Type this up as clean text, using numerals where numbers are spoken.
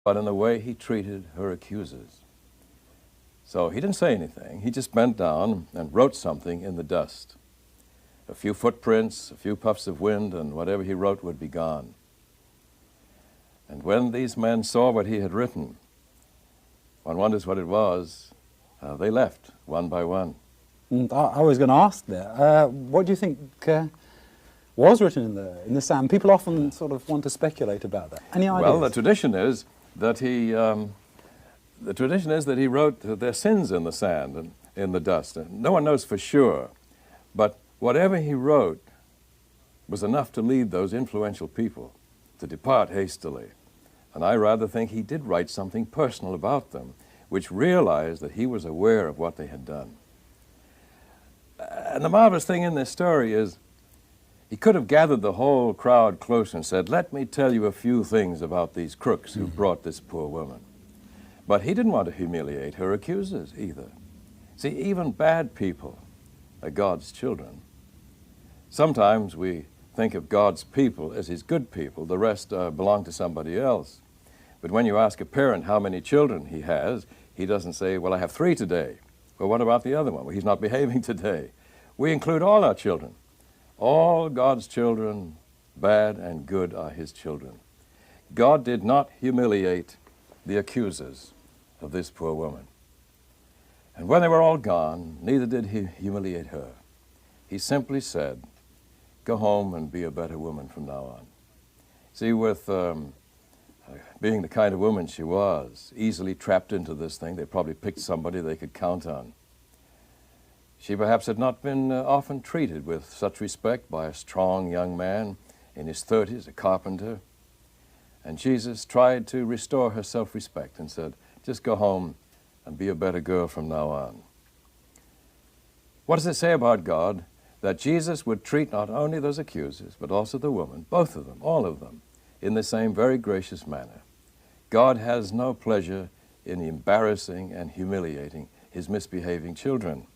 but in the way he treated her accusers. So he didn't say anything. He just bent down and wrote something in the dust. A few footprints, a few puffs of wind, and whatever he wrote would be gone. And when these men saw what he had written, one wonders what it was, they left one by one. I was going to ask there, what do you think was written in the sand? People often sort of want to speculate about that. Any ideas? Well, the tradition is that he wrote their sins in the sand and in the dust. And no one knows for sure, but whatever he wrote was enough to lead those influential people to depart hastily. And I rather think he did write something personal about them, which realized that he was aware of what they had done. And the marvelous thing in this story is he could have gathered the whole crowd close and said, let me tell you a few things about these crooks who brought this poor woman. But he didn't want to humiliate her accusers either. See, even bad people are God's children. Sometimes we think of God's people as his good people. The rest belong to somebody else. But when you ask a parent how many children he has, he doesn't say, well, I have 3 today. Well, what about the other one? Well, he's not behaving today. We include all our children. All God's children, bad and good, are his children. God did not humiliate the accusers of this poor woman. And when they were all gone, neither did he humiliate her. He simply said, go home and be a better woman from now on. See, with being the kind of woman she was, easily trapped into this thing, they probably picked somebody they could count on. She perhaps had not been often treated with such respect by a strong young man in his 30s, a carpenter. And Jesus tried to restore her self-respect and said, just go home and be a better girl from now on. What does it say about God? That Jesus would treat not only those accusers, but also the woman, both of them, all of them, in the same very gracious manner. God has no pleasure in embarrassing and humiliating his misbehaving children.